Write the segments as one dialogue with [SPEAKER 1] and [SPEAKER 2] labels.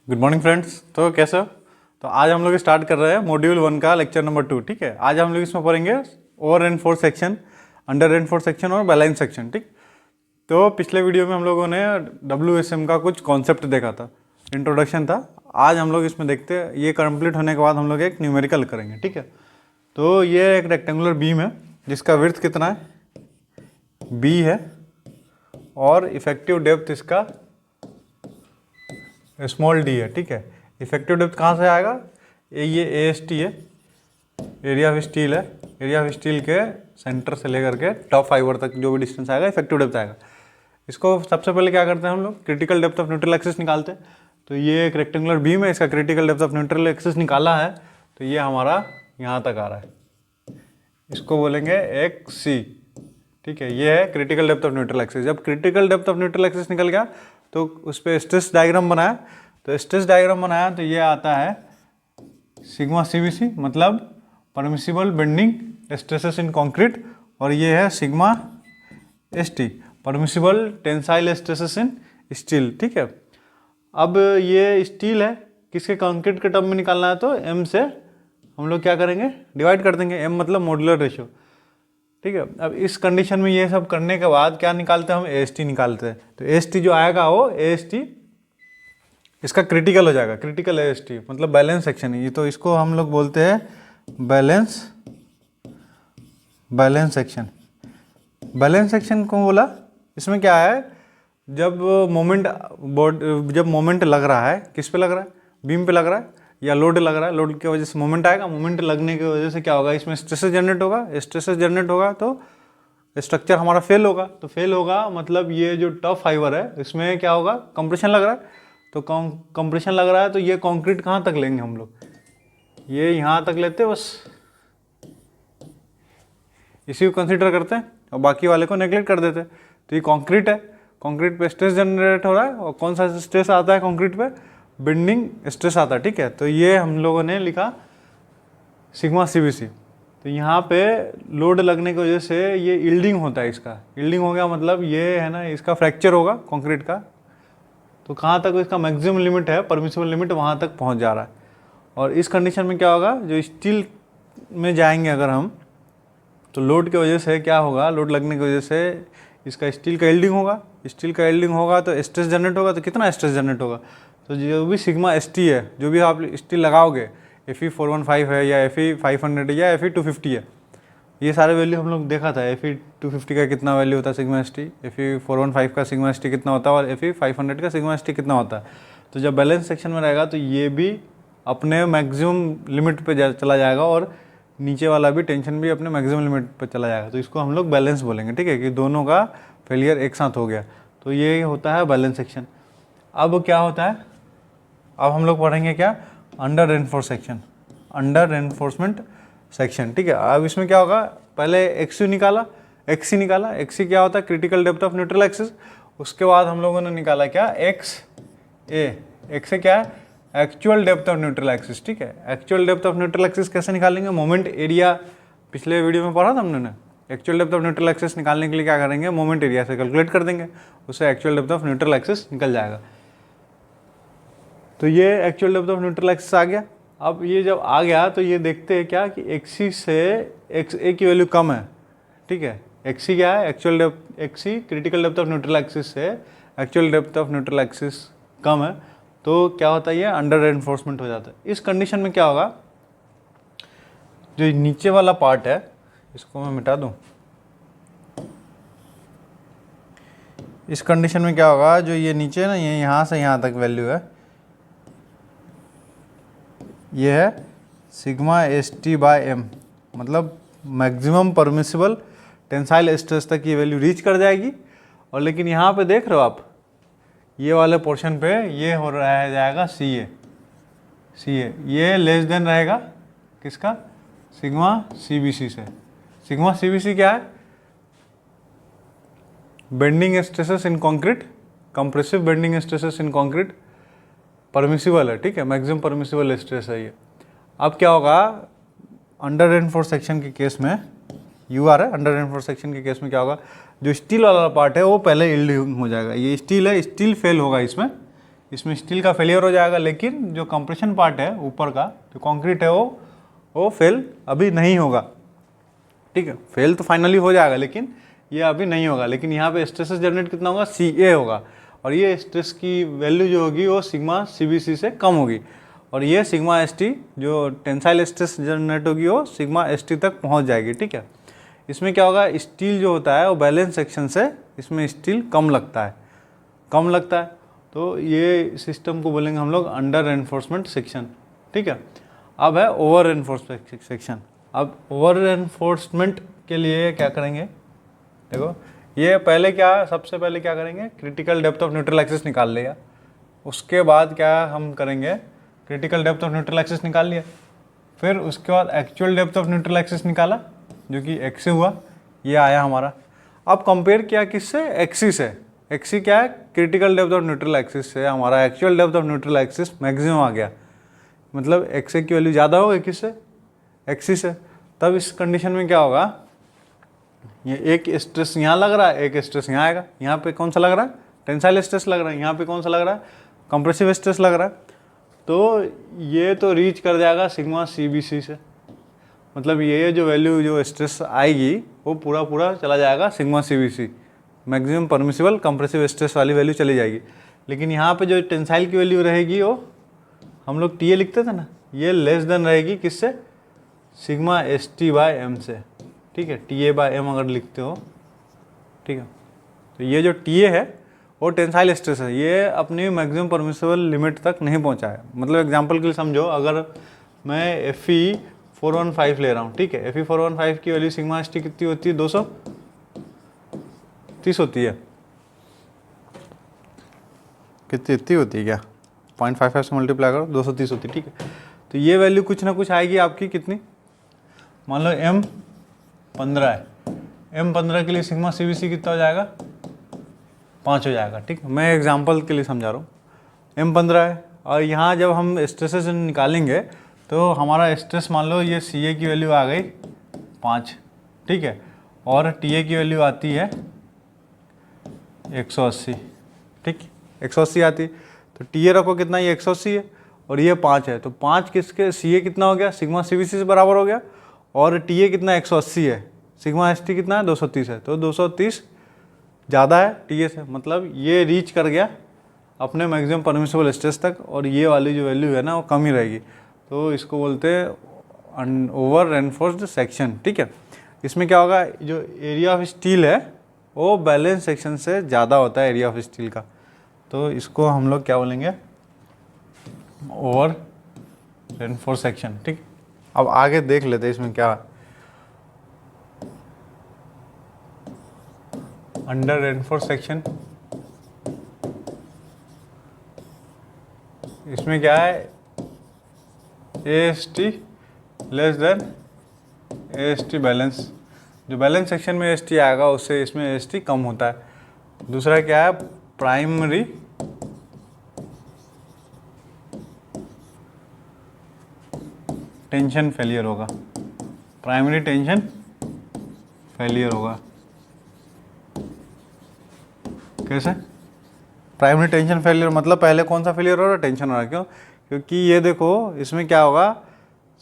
[SPEAKER 1] Good morning friends. तो कैसे हो? तो आज हम लोग स्टार्ट कर रहे हैं मॉड्यूल 1 का लेक्चर नंबर 2। ठीक है, आज हम लोग इसमें पढ़ेंगे over reinforce section, under reinforce section और बैलेंस सेक्शन। ठीक, तो पिछले वीडियो में हम लोगों ने WSM का कुछ कॉन्सेप्ट देखा था, इंट्रोडक्शन था। आज हम लोग इसमें देखते हैं, ये कंप्लीट होने के बाद हम लोग एक न्यूमेरिकल करेंगे। ठीक है, तो ये एक रेक्टेंगुलर बीम है जिसका विड्थ कितना है, B है, और इफेक्टिव डेप्थ इसका स्मॉल d है। ठीक है, इफेक्टिव डेप्थ कहाँ से आएगा, ये AST है, एरिया ऑफ स्टील है। एरिया ऑफ स्टील के सेंटर से लेकर के टॉप फाइबर तक जो भी डिस्टेंस आएगा इफेक्टिव डेप्थ आएगा। इसको सबसे पहले क्या करते हैं हम लोग, critical depth of neutral axis निकालते हैं। तो ये एक रेक्टेंगुलर बीम है, इसका critical depth of neutral axis निकाला है, तो ये हमारा यहाँ तक आ रहा है, इसको बोलेंगे XC। ठीक है, ये है critical depth of neutral axis. जब critical depth of neutral axis निकल गया तो उस पर स्ट्रेस डायग्राम बनाया, तो स्ट्रेस डायग्राम बनाया तो ये आता है सिग्मा CBC, मतलब परमिसिबल बेंडिंग स्ट्रेसेस इन कंक्रीट, और ये है sigma ST, permissible tensile stresses इन स्टील। ठीक है, अब ये स्टील है, किसके कंक्रीट के टर्म में निकालना है, तो M से हम लोग क्या करेंगे, डिवाइड कर देंगे। M मतलब मॉड्यूलर रेशियो। ठीक है, अब इस कंडीशन में ये सब करने के बाद क्या निकालते हैं हम, AST निकालते हैं। तो AST जो आएगा वो AST इसका क्रिटिकल हो जाएगा, क्रिटिकल AST मतलब बैलेंस सेक्शन है ये, तो इसको हम लोग बोलते हैं बैलेंस सेक्शन। बैलेंस सेक्शन को बोला, इसमें क्या है, जब मोमेंट लग रहा है, किस पे लग रहा है, बीम पे लग रहा है या लोड लग रहा है, लोड की वजह से मोमेंट आएगा। मोमेंट लगने की वजह से क्या होगा, इसमें स्ट्रेसेस जनरेट होगा। स्ट्रेसेस जनरेट होगा तो स्ट्रक्चर हमारा फेल होगा। तो फेल होगा मतलब ये जो टफ फाइबर है इसमें क्या होगा, कंप्रेशन लग रहा है। तो कंप्रेशन लग रहा है तो ये कंक्रीट कहाँ तक लेंगे हम लोग, ये यहाँ तक लेते हैं, बस इसी को कंसीडर करते हैं और बाकी वाले को नेग्लेक्ट कर देते हैं। तो ये कंक्रीट है, कंक्रीट पे स्ट्रेस जनरेट हो रहा है, और कौन सा स्ट्रेस आता है कंक्रीट पे, बेंडिंग स्ट्रेस आता है। ठीक है, तो ये हम लोगों ने लिखा सिग्मा CBC। तो यहाँ पे लोड लगने की वजह से ये यील्डिंग होता है, इसका यील्डिंग हो गया, मतलब ये है ना, इसका फ्रैक्चर होगा कंक्रीट का। तो कहाँ तक इसका मैक्सिमम लिमिट है, परमिसिबल लिमिट, वहाँ तक पहुँच जा रहा है। और इस कंडीशन में क्या होगा, जो स्टील में जाएंगे अगर हम, तो लोड की वजह से क्या होगा, लोड लगने की वजह से इसका स्टील का यील्डिंग होगा। स्टील का यील्डिंग होगा तो स्ट्रेस जनरेट होगा। तो कितना स्ट्रेस जनरेट होगा, तो जो भी सिग्मा ST है, जो भी आप स्टील लगाओगे, Fe 415 है या Fe 500 है या Fe 250 है, ये सारे वैल्यू हम लोग देखा था। Fe 250 का कितना वैल्यू होता है सिग्मा ST, Fe 415 का सिग्मा ST कितना होता है, और Fe 500 का सिग्मा ST कितना होता है। तो जब बैलेंस सेक्शन में रहेगा तो ये भी अपने मैक्सिमम लिमिट पे चला जाएगा, और नीचे वाला भी टेंशन भी अपने मैक्सिमम लिमिट पर चला जाएगा। तो इसको हम लोग बैलेंस बोलेंगे। ठीक है, कि दोनों का फेलियर एक साथ हो गया, तो ये होता है बैलेंस सेक्शन। अब क्या होता है, अब हम लोग पढ़ेंगे क्या, under reinforce section, under reinforcement section. ठीक है, अब इसमें क्या होगा, पहले XC निकाला, XC क्या होता है, critical depth of neutral axis. उसके बाद हम लोगों ने निकाला क्या, XA क्या है, actual depth of neutral axis. ठीक है, actual depth of neutral axis कैसे निकालेंगे, मोमेंट एरिया, पिछले वीडियो में पढ़ा था हमने। Actual depth of neutral axis निकालने के लिए क्या करेंगे, मोमेंट एरिया से कैलकुलेट कर देंगे, उससे actual depth of neutral axis निकल जाएगा। तो ये actual depth of neutral axis आ गया। अब ये जब आ गया तो ये देखते हैं क्या कि XC से XA की वैल्यू कम है। ठीक है, XC क्या है, actual depth, XC critical depth of neutral axis से actual depth of neutral axis कम है, तो क्या होता है, ये अंडर रेनफोर्समेंट हो जाता है। इस कंडीशन में क्या होगा, जो नीचे वाला पार्ट है इसको मैं मिटा दूं। इस कंडीशन में क्या होगा, जो ये नीचे ना, ये यहाँ से यहाँ तक वैल्यू है, ये है सिग्मा ST/M, मतलब मैक्सिमम परमिसिबल टेंसाइल स्ट्रेस तक ये वैल्यू रीच कर जाएगी। और लेकिन यहाँ पे देख रहे हो आप, ये वाले पोर्शन पे ये हो रहा जाएगा CA, ये लेस देन रहेगा किसका, सिग्मा CBC से। सिग्मा CBC क्या है, बेंडिंग स्ट्रेसेस इन कंक्रीट, कंप्रेसिव बेंडिंग स्ट्रेसेस इन कंक्रीट, परमिसिबल है। ठीक है, मैक्सिमम परमिसिबल स्ट्रेस है ये। अब क्या होगा, अंडर रेनफोर्स सेक्शन के केस में UR है, अंडर रेनफोर्स सेक्शन के केस में क्या होगा, जो स्टील वाला पार्ट है वो पहले यील्डिंग हो जाएगा। ये स्टील है, स्टील फेल होगा इसमें, इसमें स्टील का फेलियर हो जाएगा, लेकिन जो कंप्रेशन पार्ट है ऊपर का जो कंक्रीट है वो फेल अभी नहीं होगा, ठीक है। फेल तो फाइनली हो जाएगा, लेकिन ये अभी नहीं होगा। लेकिन यहाँ पे स्ट्रेसेस जनरेट कितना होगा, CA होगा, और ये स्ट्रेस की वैल्यू जो होगी वो सिग्मा CBC से कम होगी, और ये सिग्मा ST जो टेंसाइल स्ट्रेस जनरेट होगी वो सिग्मा ST तक पहुँच जाएगी, ठीक है। इसमें क्या होगा, स्टील जो होता है वो बैलेंस सेक्शन से इसमें स्टील कम लगता है, तो ये सिस्टम को बोलेंगे हम लोग अंडर रेनफोर्समेंट सेक्शन, ठीक है। अब है ओवर रेनफोर्समेंट सेक्शन। अब ओवर रेनफोर्समेंट के लिए क्या करेंगे, देखो ये सबसे पहले क्या करेंगे, critical depth of neutral axis निकाल लिया। उसके बाद क्या हम करेंगे, critical depth of neutral axis निकाल लिया, फिर उसके बाद actual depth of neutral axis निकाला जो कि XC हुआ, ये आया हमारा। अब कंपेयर किया किससे, XC से। XC क्या है, critical depth of neutral axis से हमारा actual depth of neutral axis maximum आ गया, मतलब XA की वैल्यू ज़्यादा होगी किससे, XC से। तब इस कंडीशन में क्या होगा, ये एक स्ट्रेस यहाँ लग रहा है, एक स्ट्रेस यहाँ आएगा। यहाँ पे कौन सा लग रहा है, टेंसाइल स्ट्रेस लग रहा है, यहाँ पे कौन सा लग रहा है, कंप्रेसिव स्ट्रेस लग रहा है। तो ये तो रीच कर जाएगा सिग्मा CBC से, मतलब ये जो वैल्यू जो स्ट्रेस आएगी वो पूरा चला जाएगा sigma CBC, maximum permissible compressive stress वाली वैल्यू चली जाएगी। लेकिन यहाँ पे जो टेंसाइल की वैल्यू रहेगी वो हम लोग TA लिखते थे ना, ये लेस देन रहेगी किससे, सिग्मा ST/m से, ठीक है। TA/m अगर लिखते हो, ठीक है। तो ये जो TA है वो टेंसाइल स्ट्रेस है, ये अपनी मैक्सिमम परमिसिबल लिमिट तक नहीं पहुँचा है। मतलब एग्जांपल के लिए समझो, अगर मैं Fe415 ले रहा हूँ, ठीक है। Fe415 की वैल्यू सिग्मा ST कितनी होती है, 230 होती है, इतनी होती है क्या, 0.55 से मल्टीप्लाई करो, 230 होती है, ठीक है। तो ये वैल्यू कुछ ना कुछ आएगी आपकी कितनी, मान लो M15 है, M15 के लिए सिग्मा CBC कितना हो जाएगा, 5 हो जाएगा, ठीक है। मैं एग्जांपल के लिए समझा रहा हूँ, M15 है, और यहाँ जब हम स्ट्रेसेस निकालेंगे तो हमारा स्ट्रेस मान लो ये CA की वैल्यू आ गई 5, ठीक है, और TA की वैल्यू आती है 180, ठीक, 180 आती है। तो TA रखो कितना, ये 180 है और ये 5 है, तो 5 किसके, CA कितना हो गया, सिग्मा CBC से बराबर हो गया, और TA कितना 180 है, सिग्मा ST कितना है 230 है, तो 230 ज़्यादा है TA से, मतलब ये रीच कर गया अपने मैक्सिमम परमिसिबल स्ट्रेस तक, और ये वाली जो वैल्यू है ना वो कम ही रहेगी। तो इसको बोलते हैं ओवर रेनफोर्स्ड सेक्शन, ठीक है। इसमें क्या होगा, जो एरिया ऑफ स्टील है वो बैलेंस सेक्शन से ज़्यादा होता है एरिया ऑफ स्टील का, तो इसको हम लोग क्या बोलेंगे, ओवर रेनफोर्स्ड सेक्शन, ठीक। अब आगे देख लेते हैं इसमें क्या, अंडर रेनफोर्स्ड सेक्शन, इसमें क्या है, AST less than AST balance, जो बैलेंस सेक्शन में AST आएगा उससे इसमें AST कम होता है। दूसरा क्या है, प्राइमरी टेंशन फेलियर होगा, प्राइमरी टेंशन फेलियर होगा। कैसे, प्राइमरी टेंशन फेलियर मतलब पहले कौन सा फेलियर हो रहा है, टेंशन हो रहा है, क्यों, क्योंकि ये देखो इसमें क्या होगा,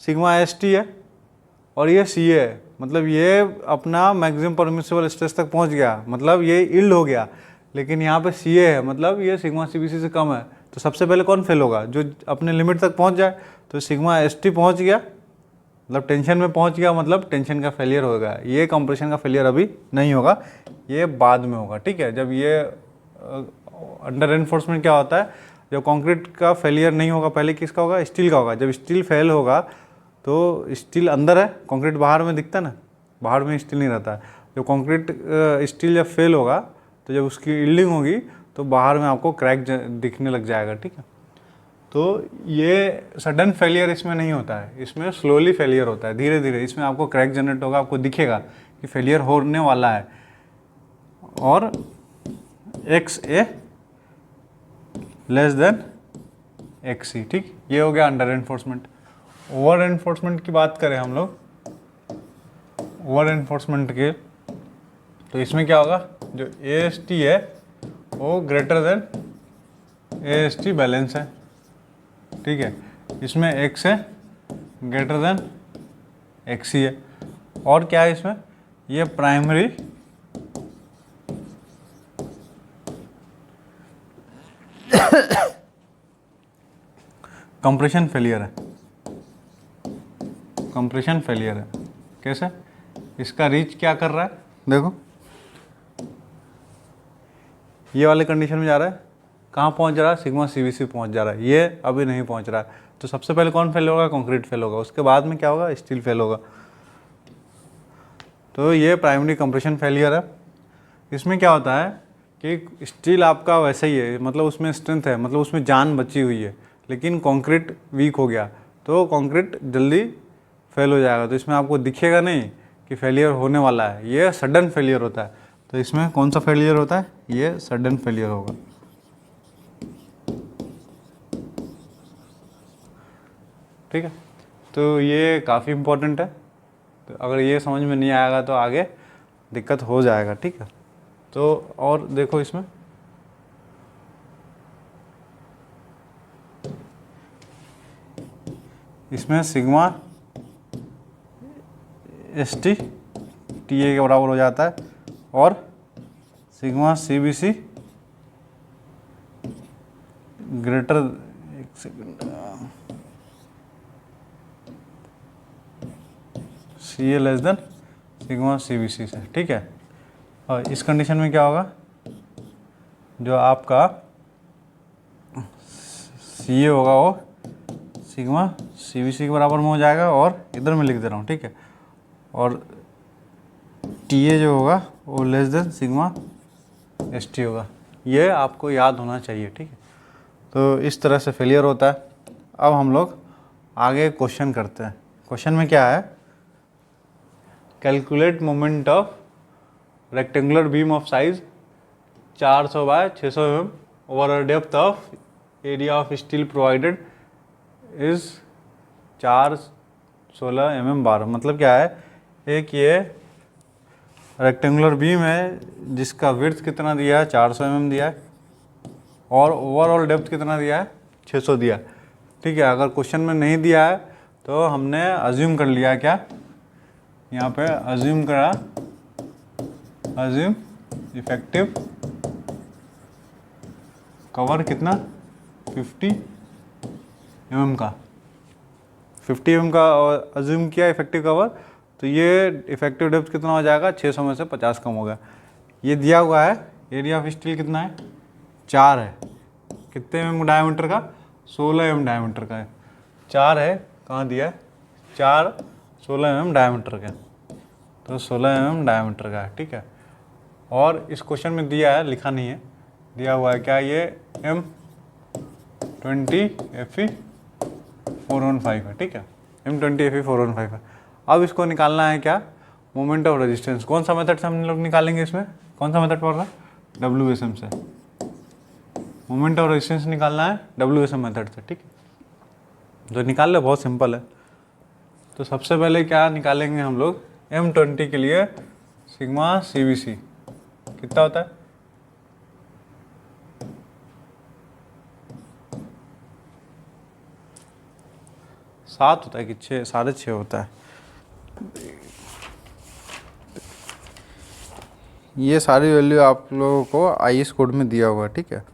[SPEAKER 1] सिग्मा ST है और ये CA है, मतलब ये अपना मैक्सिमम परमिसिबल स्ट्रेस तक पहुंच गया, मतलब ये इल्ड हो गया। लेकिन यहाँ पे CA है, मतलब ये सिग्मा CBC से कम है, तो सबसे पहले कौन फेल होगा, जो अपने लिमिट तक पहुंच जाए। तो सिग्मा ST पहुंच गया, मतलब टेंशन में पहुंच गया, मतलब टेंशन का फेलियर होगा। ये कंप्रेशन का फेलियर अभी नहीं होगा, ये बाद में होगा, ठीक है। जब ये अंडर रेनफोर्समेंट क्या होता है, जब कंक्रीट का फेलियर नहीं होगा, पहले किसका होगा, स्टील का होगा। जब स्टील फेल होगा तो स्टील अंदर है, कंक्रीट बाहर में दिखता है ना, बाहर में स्टील नहीं रहता है। जब कंक्रीट स्टील जब फेल होगा तो जब उसकी यील्डिंग होगी तो बाहर में आपको क्रैक दिखने लग जाएगा, ठीक है। तो ये सडन फेलियर इसमें नहीं होता है, इसमें स्लोली फेलियर होता है, धीरे धीरे इसमें आपको क्रैक जनरेट होगा, आपको दिखेगा कि फेलियर होने वाला है। और XA लेस देन XC, ठीक, ये हो गया अंडर एनफोर्समेंट। ओवर एनफोर्समेंट की बात करें हम लोग, ओवर एनफोर्समेंट के, तो इसमें क्या होगा, जो AST है वो ग्रेटर देन AST बैलेंस है, ठीक है। इसमें X है ग्रेटर देन XC है। और क्या है इसमें, ये प्राइमरी कंप्रेशन फेलियर है, कंप्रेशन फेलियर है। कैसे, इसका रीच क्या कर रहा है, देखो ये वाले कंडीशन में जा रहा है, कहाँ पहुँच जा रहा है, सिग्मा CBC पहुँच जा रहा है, ये अभी नहीं पहुँच रहा है। तो सबसे पहले कौन फेल होगा, कंक्रीट फेल होगा, उसके बाद में क्या होगा, स्टील फेल होगा। तो ये प्राइमरी कंप्रेशन फेलियर है। इसमें क्या होता है कि स्टील आपका वैसा ही है, मतलब उसमें स्ट्रेंथ है, मतलब उसमें जान बची हुई है, लेकिन कंक्रीट वीक हो गया तो कंक्रीट जल्दी फेल हो जाएगा। तो इसमें आपको दिखेगा नहीं कि फेलियर होने वाला है, ये सडन फेलियर होता है। तो इसमें कौन सा फेलियर होता है, ये सडन फेलियर होगा। ठीक है, तो ये काफ़ी इम्पोर्टेंट है। तो अगर ये समझ में नहीं आएगा तो आगे दिक्कत हो जाएगा, ठीक है। तो और देखो इसमें सिग्मा ST TA के बराबर हो जाता है, और सिग्मा CBC ग्रेटर, एक second, CA less than sigma CBC से, ठीक है। और इस कंडीशन में क्या होगा, जो आपका CA होगा वो सिग्मा CBC के बराबर में हो जाएगा, और इधर मैं लिख दे रहा हूँ, ठीक है। और TA जो होगा वो लेस देन सिग्मा ST होगा। ये आपको याद होना चाहिए, ठीक है। तो इस तरह से फेलियर होता है। अब हम लोग आगे क्वेश्चन करते हैं। क्वेश्चन में क्या है, calculate moment of rectangular beam of size 400 by 600 mm over a depth of area of steel provided is 416 mm bar. मतलब क्या है, एक ये रेक्टेंगुलर बीम है जिसका विड्थ कितना दिया है, 400 mm दिया है, और ओवरऑल डेप्थ कितना दिया है, 600 दिया है, ठीक है। अगर क्वेश्चन में नहीं दिया है तो हमने अज्यूम कर लिया, क्या यहाँ पे अज्यूम करा, अज्यूम इफेक्टिव कवर कितना 50 mm का, 50 mm का अज्यूम किया इफेक्टिव कवर। तो ये इफेक्टिव डेप्थ कितना हो जाएगा, 600 में से 50 कम हो गया। ये दिया हुआ है एरिया ऑफ स्टील कितना है, 4 है, कितने mm डायमीटर का, 16 mm डायमीटर का है, 4 है, कहाँ दिया है, 4 16 mm डायमीटर का, तो 16 mm डायमीटर का है, ठीक है। और इस क्वेश्चन में दिया है, लिखा नहीं है, दिया हुआ है क्या, ये M20 Fe 415 है, ठीक है, M20 Fe 415 है। अब इसको निकालना है क्या, मोमेंट ऑफ रेजिस्टेंस। कौन सा मेथड से हम लोग निकालेंगे, इसमें कौन सा मेथड पड़ रहा है, WSM से। मोमेंट ऑफ रेजिस्टेंस निकालना है WSM मेथड से, ठीक है। तो निकाल लो, बहुत सिंपल है। तो सबसे पहले क्या निकालेंगे हम लोग, M20 के लिए सिग्मा CBC कितना होता है, 7 होता है कि 6, 6.5 होता है। ये सारी वैल्यू आप लोगों को IS कोड में दिया हुआ है, ठीक है।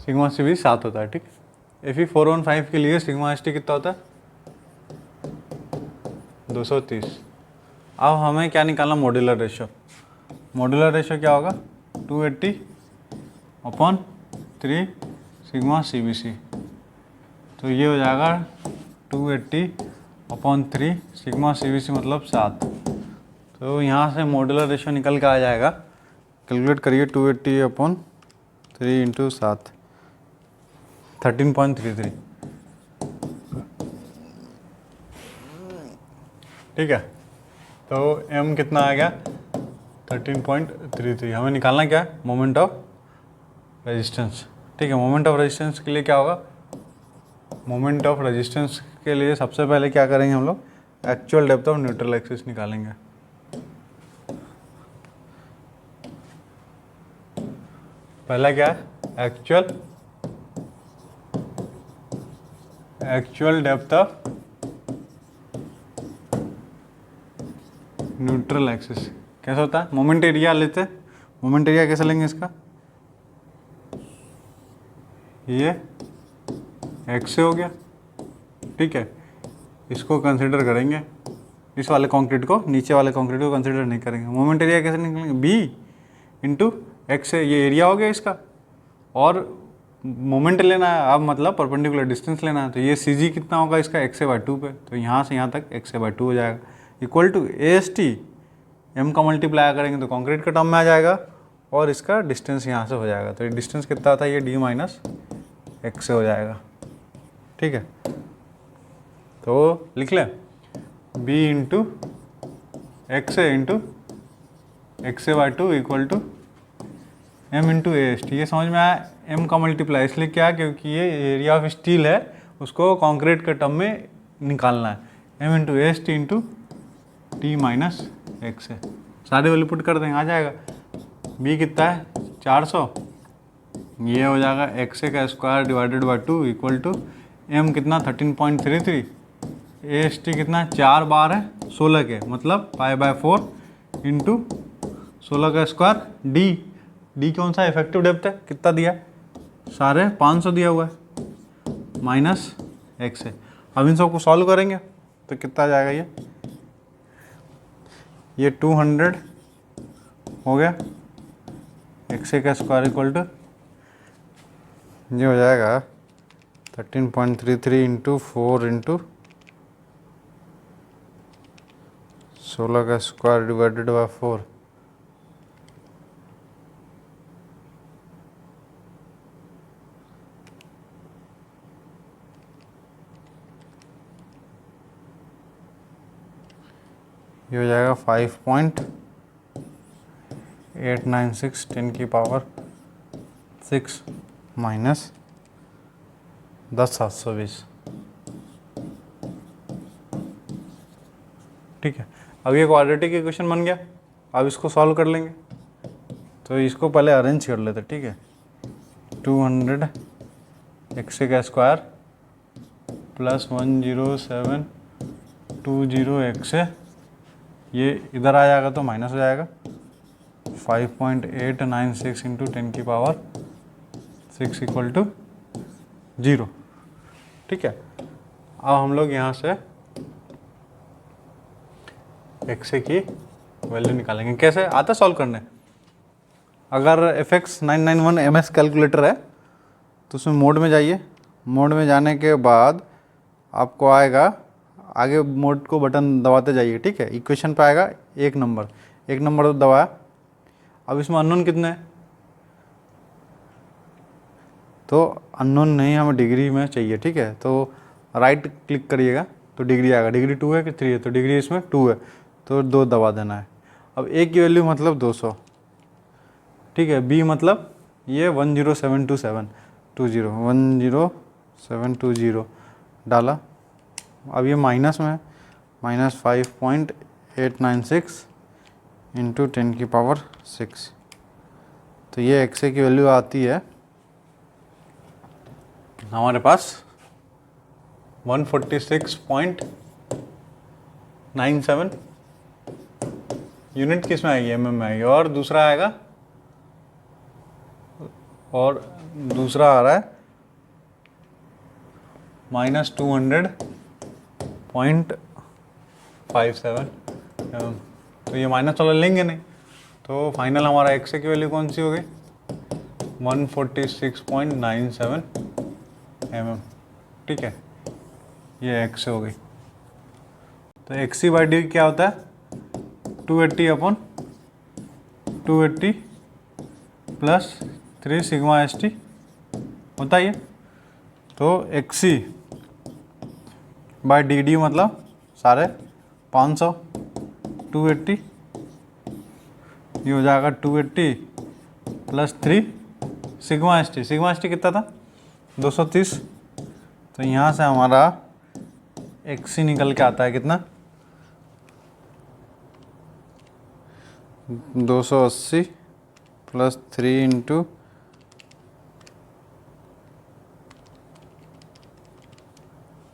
[SPEAKER 1] सिग्मा CBC 7 होता है, ठीक है। Fe 415 के लिए सिग्मा ST कितना होता है, 230। अब हमें क्या निकालना, मॉड्यूलर रेशो। मॉड्यूलर रेशो क्या होगा, 280/3 सिग्मा CBC। तो ये हो जाएगा 280/3 सिग्मा CBC मतलब 7। तो यहाँ से मॉड्यूलर रेशो निकल के आ जाएगा, कैलकुलेट करिए, 280/3 इंटू 7, 13.33, ठीक है। तो M कितना आ गया, 13.33। हमें निकालना क्या है, मोमेंट ऑफ रेजिस्टेंस, ठीक है। मोमेंट ऑफ रेजिस्टेंस के लिए क्या होगा, मोमेंट ऑफ रेजिस्टेंस के लिए सबसे पहले क्या करेंगे हम लोग, actual depth of neutral axis निकालेंगे। पहला क्या है, actual depth of neutral axis. कैसा होता है, मोमेंट एरिया लेते हैं। मोमेंट एरिया कैसे लेंगे इसका, ये x से हो गया, ठीक है। इसको कंसिडर करेंगे, इस वाले कंक्रीट को, नीचे वाले कंक्रीट को कंसिडर नहीं करेंगे। मोमेंट एरिया कैसे निकलेंगे, b इंटू एक्स है, ये एरिया हो गया इसका, और मोमेंट लेना है अब, मतलब परपेंडिकुलर डिस्टेंस लेना है। तो ये सी जी कितना होगा इसका, x/2 पे, तो यहाँ से यहाँ तक x/2 हो जाएगा, इक्वल टू AST, m का मल्टीप्लाई करेंगे तो कंक्रीट का टर्म में आ जाएगा, और इसका डिस्टेंस यहाँ से हो जाएगा। तो ये डिस्टेंस कितना था, ये d माइनस x से हो जाएगा, ठीक है। तो लिख लें b into x into x/2 equal to m into AST। ये समझ में आया, m का मल्टीप्लाई इसलिए क्या, क्योंकि ये एरिया ऑफ स्टील है, उसको कंक्रीट के टर्म में निकालना है। m into AST into t minus x है, सारे वैल्यू पुट कर देंगे, आ जाएगा। b कितना है 400, ये हो जाएगा x का square divided by 2 equal to m कितना 13.33, AST कितना 4 बार है 16 के, मतलब π/4 इंटू 16 का स्क्वायर, d कौन सा इफेक्टिव डेप्थ है, कितना दिया है, सारे 500 दिया हुआ है, माइनस x है। अब इन सबको सॉल्व करेंगे तो कितना आ जाएगा, ये 200 हो गया, x का स्क्वायर इक्वल टू, ये हो जाएगा 13.33 इंटू 4 इंटू 16 का स्क्वायर डिवाइडेड बाई 4, ये हो जाएगा 5.896 10 की पावर 6 माइनस 10,720, ठीक है। अब ये क्वाड्रेटिक इक्वेशन बन गया, अब इसको सॉल्व कर लेंगे। तो इसको पहले अरेंज कर लेते, ठीक है। 200 x का स्क्वायर प्लस 10720 x, ये इधर आ जाएगा तो माइनस हो जाएगा, 5.896 इंटू 10 की पावर 6 इक्वल टू 0, ठीक है। अब हम लोग यहाँ से x की वैल्यू निकालेंगे। कैसे आता सॉल्व करने, अगर FX 991 MS कैलकुलेटर है तो उसमें मोड में जाइए, मोड में जाने के बाद आपको आएगा, आगे मोड को बटन दबाते जाइए, ठीक है। इक्वेशन पे आएगा एक नंबर तो दबाया। अब इसमें अननोन कितने हैं, तो अननोन नहीं, हमें डिग्री में चाहिए, ठीक है। तो राइट क्लिक करिएगा तो डिग्री आएगा, डिग्री 2 है कि 3 है, तो डिग्री इसमें 2 है, तो 2 दबा देना है। अब A की वैल्यू मतलब 200, ठीक है। B मतलब ये 10720 डाला। अब ये माइनस में, माइनस 5.896 इंटू 10 की पावर 6, तो ये x की वैल्यू आती है हमारे पास 146.97 यूनिट, किस में आएगी, mm में आएगी, और दूसरा आएगा, और दूसरा आ रहा है माइनस 200.57, तो ये माइनस वाला लेंगे नहीं, तो फाइनल हमारा x की वैल्यू कौन सी हो गई, 146.97 mm, ठीक है। ये x हो गई। तो XC/D क्या होता है, 280/280 प्लस 3 सिग्मा ST होता है ये। तो XC/DD मतलब सारे 500, 280, ये हो जाएगा 280 प्लस 3 सिग्मा ST कितना था 230, तो यहाँ से हमारा XC निकल के आता है कितना 280 प्लस 3 इंटू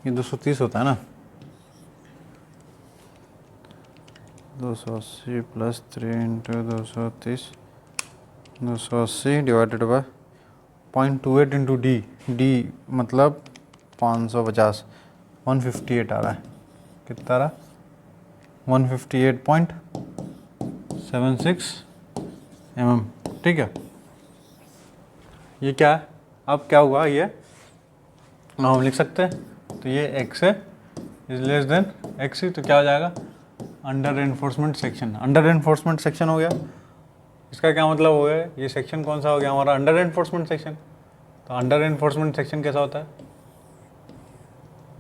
[SPEAKER 1] ये 230 होता है ना, 280 plus 3 into 230, 280 divided by 0.28 into D मतलब 550, 158 आ रहा है। कितना आ रहा? 158.76 mm। ठीक है, ये क्या है? अब क्या हुआ ये हम लिख सकते हैं, तो ये x है इज लेस देन x, तो क्या हो जाएगा? Under reinforcement section. Under reinforcement section हो गया, इसका क्या मतलब हो गया? ये सेक्शन कौन सा हो गया हमारा? Under reinforcement section. तो अंडर रेनफोर्समेंट सेक्शन कैसा होता है?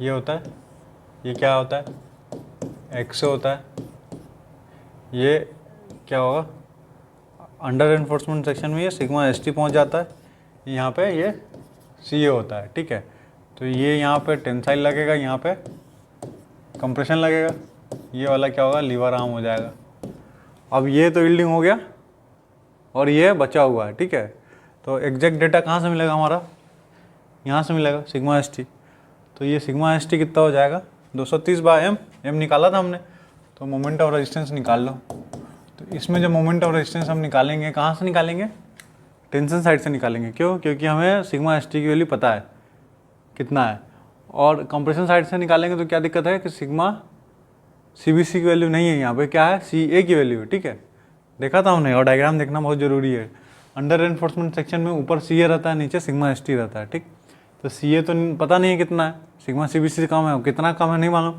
[SPEAKER 1] ये होता है, ये क्या होता है? x से होता है। ये क्या होगा? अंडर रेनफोर्समेंट सेक्शन में ये सिग्मा एस टी पहुँच जाता है, यहाँ पे ये सी ए होता है। ठीक है, तो ये यहाँ पे टेंसाइल लगेगा, यहाँ पे कंप्रेशन लगेगा, ये वाला क्या होगा? लीवर आर्म हो जाएगा। अब ये तो यील्डिंग हो गया और ये बचा हुआ है। ठीक है, तो एग्जैक्ट डेटा कहाँ से मिलेगा हमारा? यहाँ से मिलेगा, सिग्मा एस टी। तो ये सिग्मा एस टी कितना हो जाएगा? 230/m, m निकाला था हमने, तो मोमेंट ऑफ रेजिस्टेंस निकाल लो। तो इसमें जो मोमेंट ऑफ रेजिस्टेंस हम निकालेंगे, कहाँ से निकालेंगे? टेंशन साइड से निकालेंगे। क्यों? क्योंकि हमें सिग्मा एस टी की वैल्यू पता है कितना है। और कंप्रेशन साइड से निकालेंगे तो क्या दिक्कत है कि सिग्मा सी बी सी की वैल्यू नहीं है, यहाँ पे क्या है? सी ए की वैल्यू है। ठीक है, देखा था हमने, और डायग्राम देखना बहुत ज़रूरी है। अंडर रेनफोर्समेंट सेक्शन में ऊपर सी ए रहता है, नीचे सिग्मा एस टी रहता है। ठीक, तो सी ए तो पता नहीं है कितना है, सिग्मा सी बी सी से कम है, कितना कम है नहीं मालूम,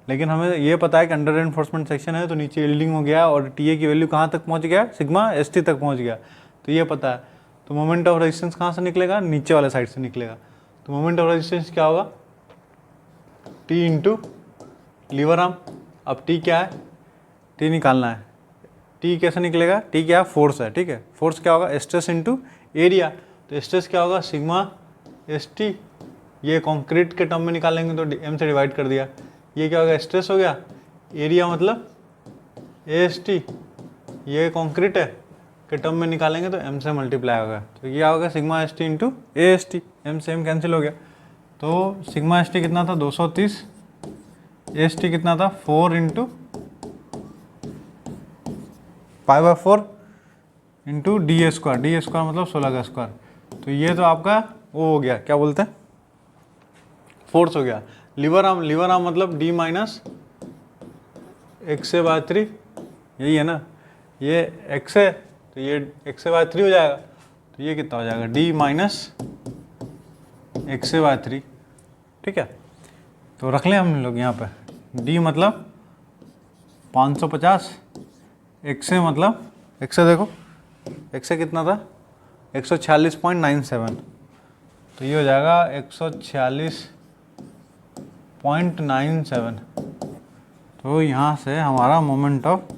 [SPEAKER 1] लेकिन हमें ये पता है कि अंडर रेनफोर्समेंट सेक्शन है तो नीचे यील्डिंग हो गया और टी ए की वैल्यू कहाँ तक पहुँच गया? सिग्मा एस टी तक पहुँच गया, तो ये पता है। तो मोमेंट ऑफ रेजिस्टेंस कहाँ से निकलेगा? नीचे वाले साइड से निकलेगा। तो मोमेंट ऑफ रेजिस्टेंस क्या होगा? T into lever arm. अब टी क्या है? टी निकालना है। टी कैसे निकलेगा? टी क्या है? फोर्स है। ठीक है, फोर्स क्या होगा? Stress into area. तो स्ट्रेस क्या होगा? Sigma S T. ये कंक्रीट के टर्म में निकालेंगे तो एम से डिवाइड कर दिया। ये क्या होगा? स्ट्रेस हो गया। एरिया मतलब ए एस टी, ये कंक्रीट है, के टर्म में निकालेंगे तो एम से मल्टीप्लाई होगा। तो ये होगा sigma S T into A S T. M से एम कैंसिल हो गया, तो सिग्मा एस टी कितना था? 230। एस टी कितना था? 4 into π/4 into D A square. D A square मतलब 16 का स्क्वायर। तो ये तो आपका वो हो गया, क्या बोलते हैं? फोर्स हो गया। लीवर आर्म, लीवर आर्म मतलब डी माइनस x/3, यही है ना? ये x है तो ये x/3 हो जाएगा, तो ये कितना हो जाएगा? d minus x/3। ठीक है, तो रख लें हम लोग यहाँ पे, d मतलब 550, x मतलब x से देखो, x से कितना था? 146.97, तो ये हो जाएगा 146.97। तो यहाँ से हमारा मोमेंट ऑफ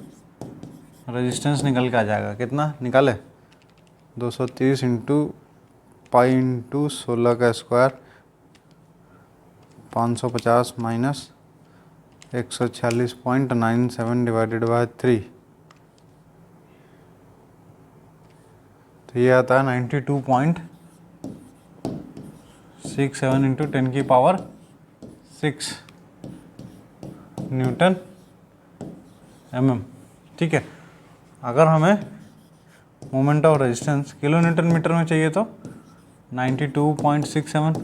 [SPEAKER 1] रेजिस्टेंस निकल के आ जाएगा। कितना निकाले? 230 इंटू पाई इंटू 16 का स्क्वायर, 550 माइनस 146.97 डिवाइडेड बाय 3, तो ये आता है 92.67 इंटू 10 की पावर 6 न्यूटन mm। ठीक है, अगर हमें moment of resistance kilo newton metre में चाहिए तो 92.67,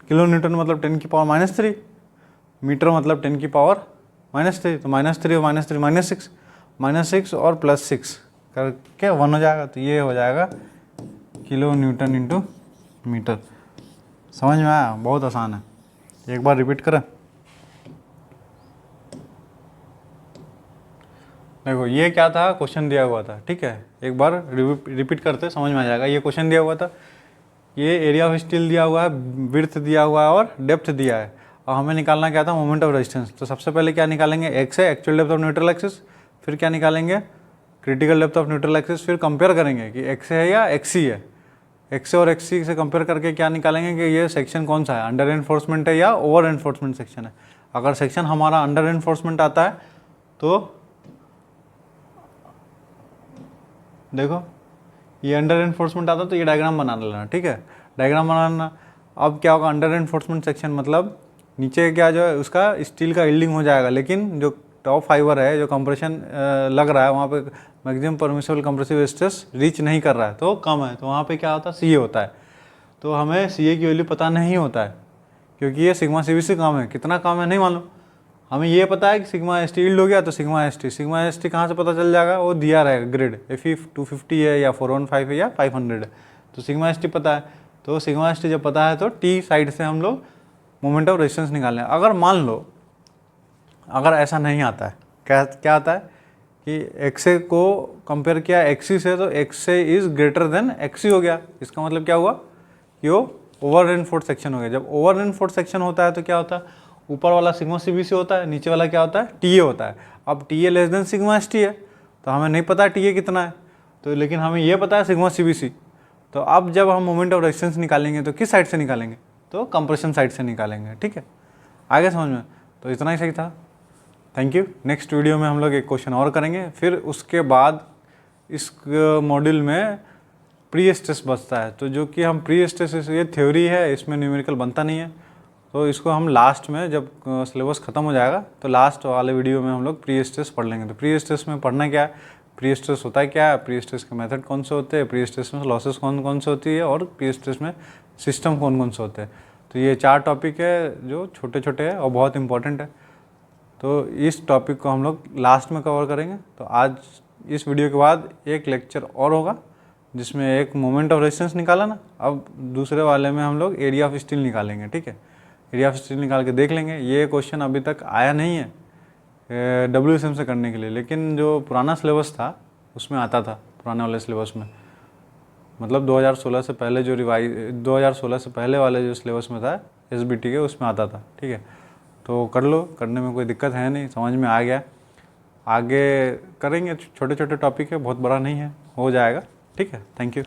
[SPEAKER 1] किलो न्यूटन मतलब 10 की पावर -3, मीटर मतलब 10 की पावर -3, तो -3 और -3 -6, -6 और +6 करके 1 हो जाएगा। तो ये हो जाएगा किलो न्यूटन इंटू मीटर। समझ में आया? बहुत आसान है, एक बार रिपीट करें। देखो ये क्या था? क्वेश्चन दिया हुआ था। ठीक है, एक बार रिपीट करते समझ में आ जाएगा। ये क्वेश्चन दिया हुआ था, ये एरिया ऑफ स्टील दिया हुआ है, विड्थ दिया हुआ है और डेप्थ दिया है, और हमें निकालना क्या था? Moment of resistance. तो सबसे पहले क्या निकालेंगे? एक्स है, actual depth of neutral axis, फिर क्या निकालेंगे? Critical depth of neutral axis, फिर कंपेयर करेंगे कि एक्स है या एक्सी है। एक्स और एक्सी से कंपेयर करके क्या निकालेंगे कि ये सेक्शन कौन सा है? अंडर एनफोर्समेंट है या ओवर एनफोर्समेंट सेक्शन है। अगर सेक्शन हमारा अंडर एनफोर्समेंट आता है तो देखो ये अंडर एनफोर्समेंट आता तो ये डायग्राम बना लेना। ठीक है, डायग्राम बनाना। अब क्या होगा? अंडर एनफोर्समेंट सेक्शन मतलब नीचे क्या जो है उसका स्टील का यील्डिंग हो जाएगा, लेकिन जो टॉप फाइबर है जो कंप्रेशन लग रहा है वहाँ पे maximum permissible compressive stress reach नहीं कर रहा है तो कम है, तो वहाँ पे क्या होता है CA होता है। तो हमें CA की वैल्यू पता नहीं होता है क्योंकि ये सिग्मा CB से कम है, कितना कम है नहीं मालूम। हमें ये पता है कि सिग्मा ST यील्ड हो गया तो सिग्मा ST कहाँ से पता चल जाएगा, वो दिया रहेगा ग्रेड Fe 250 है या 415 है या 500 है, तो सिग्मा ST पता है। तो सिग्मा ST जब पता है तो T साइड से हम लोग मोमेंट ऑफ रेजिस्टेंस निकालें। अगर मान लो अगर ऐसा नहीं आता है, क्या आता है कि XA को कंपेयर किया XC से तो XA is greater than XC हो गया। इसका मतलब क्या हुआ कि वो ओवर रेनफोर्ड सेक्शन हो गया। जब ओवर रेनफोर्ड सेक्शन होता है तो क्या होता है, ऊपर वाला सिग्मा CB होता है, नीचे वाला क्या होता है TA होता है। अब TA less than sigma ST है तो हमें नहीं पता TA कितना है, तो लेकिन हमें ये पता है सिग्मा CB। तो अब जब हम मोमेंट ऑफ रेजिस्टेंस निकालेंगे तो किस साइड से निकालेंगे, तो कंप्रेशन साइड से निकालेंगे। ठीक है, आगे समझ में? तो इतना ही सही था। Thank you. नेक्स्ट वीडियो में हम लोग एक क्वेश्चन और करेंगे, फिर उसके बाद इस मॉड्यूल में प्री स्ट्रेस बचता है, तो जो कि हम प्री स्ट्रेस, ये थ्योरी है, इसमें न्यूमेरिकल बनता नहीं है, तो इसको हम लास्ट में जब सिलेबस ख़त्म हो जाएगा तो लास्ट वाले वीडियो में हम लोग प्री स्ट्रेस पढ़ लेंगे। तो प्री स्ट्रेस में पढ़ना क्या है, प्री स्ट्रेस होता है क्या है, प्री स्ट्रेस के मेथड कौन से होते हैं, प्री स्ट्रेस में लॉसेस कौन कौन से होती है, और प्री स्ट्रेस में सिस्टम कौन कौन से होते हैं। तो ये 4 टॉपिक है जो छोटे छोटे हैं और बहुत इंपॉर्टेंट है। तो इस टॉपिक को हम लोग लास्ट में कवर करेंगे। तो आज इस वीडियो के बाद एक लेक्चर और होगा जिसमें एक मोमेंट ऑफ रेजिस्टेंस निकाला ना, अब दूसरे वाले में हम लोग एरिया ऑफ स्टील निकालेंगे। ठीक है, एरिया ऑफ स्टील निकाल के देख लेंगे। ये क्वेश्चन अभी तक आया नहीं है WSM से करने के लिए, लेकिन जो पुराना सिलेबस था उसमें आता था, पुराने वाले सिलेबस में, मतलब 2016 से पहले जो 2016 से पहले वाले जो सिलेबस में था SBT के, उसमें आता था। ठीक है, तो कर लो, करने में कोई दिक्कत है नहीं, समझ में आ गया। आगे करेंगे, छोटे छोटे टॉपिक है, बहुत बड़ा नहीं है, हो जाएगा। ठीक है, थैंक यू।